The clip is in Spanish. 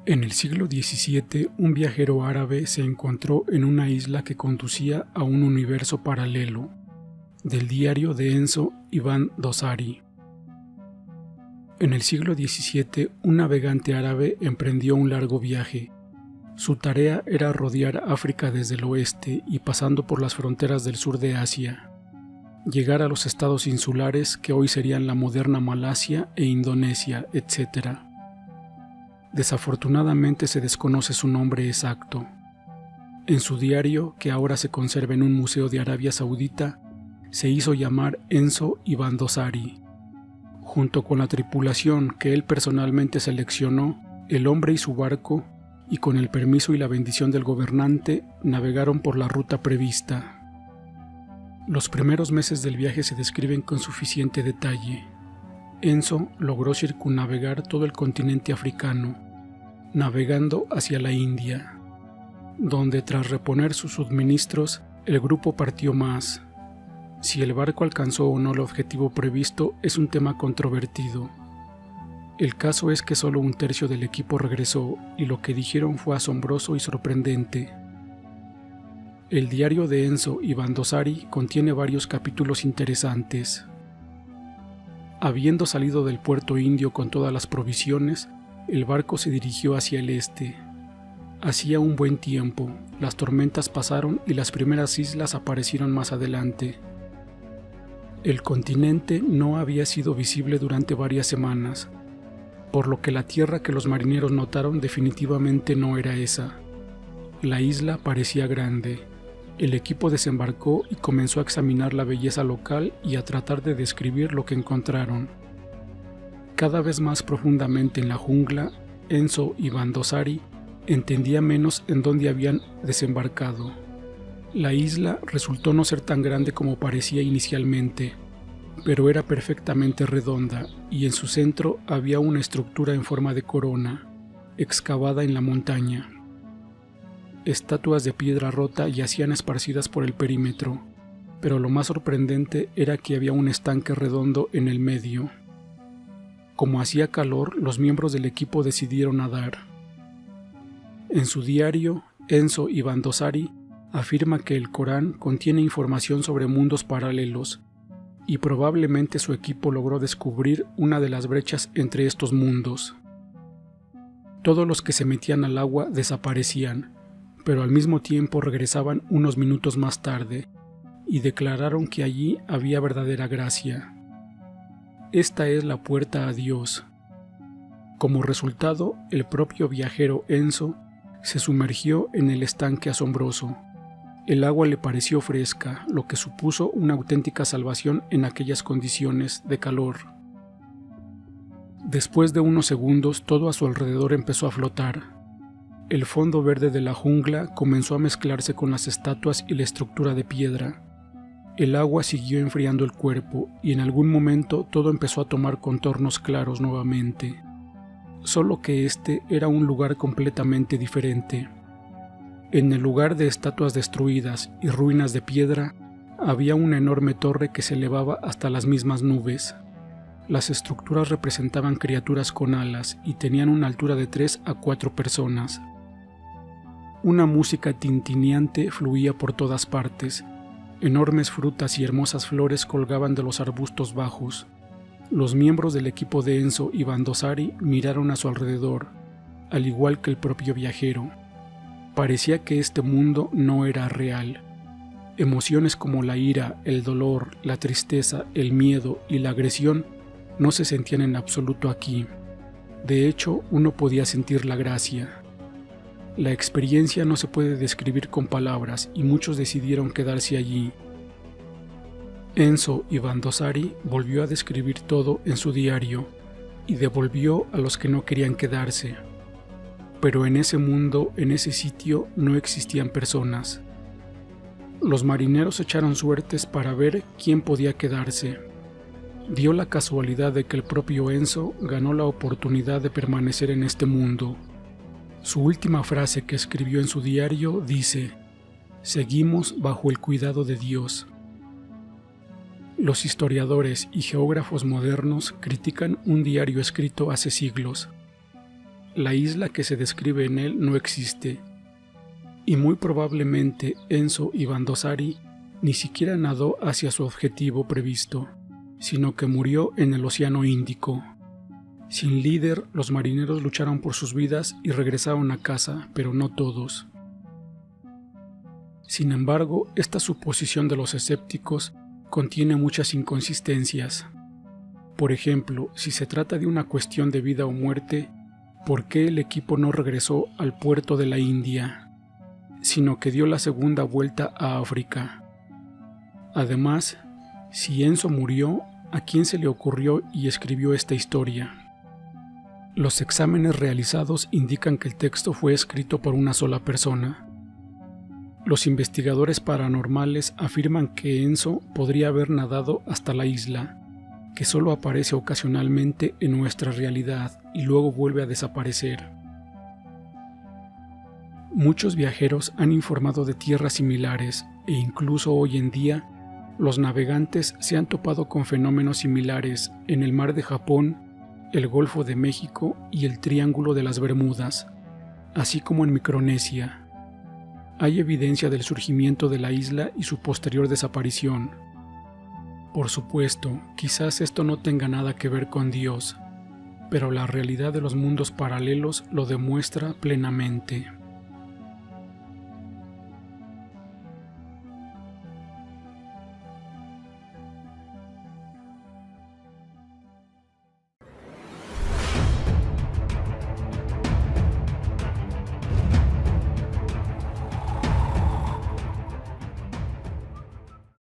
En el siglo XVII, un viajero árabe se encontró en una isla que conducía a un universo paralelo. Del diario de Enzo Ibn-Dosari. En el siglo XVII, un navegante árabe emprendió un largo viaje. Su tarea era rodear África desde el oeste y pasando por las fronteras del sur de Asia, llegar a los estados insulares que hoy serían la moderna Malasia e Indonesia, etc. Desafortunadamente se desconoce su nombre exacto. En su diario, que ahora se conserva en un museo de Arabia Saudita, se hizo llamar Enzo Ibn-Dosari. Junto con la tripulación que él personalmente seleccionó, el hombre y su barco, y con el permiso y la bendición del gobernante, navegaron por la ruta prevista. Los primeros meses del viaje se describen con suficiente detalle. Enzo logró circunnavegar todo el continente africano, navegando hacia la India, donde tras reponer sus suministros, el grupo partió más. Si el barco alcanzó o no el objetivo previsto es un tema controvertido. El caso es que solo un tercio del equipo regresó y lo que dijeron fue asombroso y sorprendente. El diario de Enzo Ibn-Dosari contiene varios capítulos interesantes. Habiendo salido del puerto indio con todas las provisiones, el barco se dirigió hacia el este. Hacía un buen tiempo, las tormentas pasaron y las primeras islas aparecieron más adelante. El continente no había sido visible durante varias semanas, por lo que la tierra que los marineros notaron definitivamente no era esa. La isla parecía grande. El equipo desembarcó y comenzó a examinar la belleza local y a tratar de describir lo que encontraron. Cada vez más profundamente en la jungla, Enzo Ibn-Dosari entendía menos en dónde habían desembarcado. La isla resultó no ser tan grande como parecía inicialmente, pero era perfectamente redonda y en su centro había una estructura en forma de corona, excavada en la montaña. Estatuas de piedra rota yacían esparcidas por el perímetro, pero lo más sorprendente era que había un estanque redondo en el medio. Como hacía calor, los miembros del equipo decidieron nadar. En su diario, Enzo Ibn-Dosari afirma que el Corán contiene información sobre mundos paralelos, y probablemente su equipo logró descubrir una de las brechas entre estos mundos. Todos los que se metían al agua desaparecían, pero al mismo tiempo regresaban unos minutos más tarde, y declararon que allí había verdadera gracia. Esta es la puerta a Dios. Como resultado, el propio viajero Enzo se sumergió en el estanque asombroso. El agua le pareció fresca, lo que supuso una auténtica salvación en aquellas condiciones de calor. Después de unos segundos, todo a su alrededor empezó a flotar. El fondo verde de la jungla comenzó a mezclarse con las estatuas y la estructura de piedra. El agua siguió enfriando el cuerpo y en algún momento todo empezó a tomar contornos claros nuevamente. Solo que este era un lugar completamente diferente. En el lugar de estatuas destruidas y ruinas de piedra, había una enorme torre que se elevaba hasta las mismas nubes. Las estructuras representaban criaturas con alas y tenían una altura de 3 a 4 personas. Una música tintineante fluía por todas partes. Enormes frutas y hermosas flores colgaban de los arbustos bajos. Los miembros del equipo de Enzo Ibn-Dosari miraron a su alrededor, al igual que el propio viajero. Parecía que este mundo no era real. Emociones como la ira, el dolor, la tristeza, el miedo y la agresión no se sentían en absoluto aquí. De hecho, uno podía sentir la gracia. La experiencia no se puede describir con palabras y muchos decidieron quedarse allí. Enzo Ibn-Dosari volvió a describir todo en su diario y devolvió a los que no querían quedarse. Pero en ese mundo, en ese sitio, no existían personas. Los marineros echaron suertes para ver quién podía quedarse. Dio la casualidad de que el propio Enzo ganó la oportunidad de permanecer en este mundo. Su última frase que escribió en su diario dice: «Seguimos bajo el cuidado de Dios». Los historiadores y geógrafos modernos critican un diario escrito hace siglos. la isla que se describe en él no existe, y muy probablemente Enzo Ibandosari ni siquiera nadó hacia su objetivo previsto, sino que murió en el Océano Índico. Sin líder, los marineros lucharon por sus vidas y regresaron a casa, pero no todos. Sin embargo, esta suposición de los escépticos contiene muchas inconsistencias. Por ejemplo, si se trata de una cuestión de vida o muerte, ¿por qué el equipo no regresó al puerto de la India, sino que dio la segunda vuelta a África? Además, si Enzo murió, ¿a quién se le ocurrió y escribió esta historia? Los exámenes realizados indican que el texto fue escrito por una sola persona. Los investigadores paranormales afirman que Enzo podría haber nadado hasta la isla, que solo aparece ocasionalmente en nuestra realidad y luego vuelve a desaparecer. Muchos viajeros han informado de tierras similares e incluso hoy en día los navegantes se han topado con fenómenos similares en el Mar de Japón, el Golfo de México y el Triángulo de las Bermudas, así como en Micronesia. Hay evidencia del surgimiento de la isla y su posterior desaparición. Por supuesto, quizás esto no tenga nada que ver con Dios, pero la realidad de los mundos paralelos lo demuestra plenamente.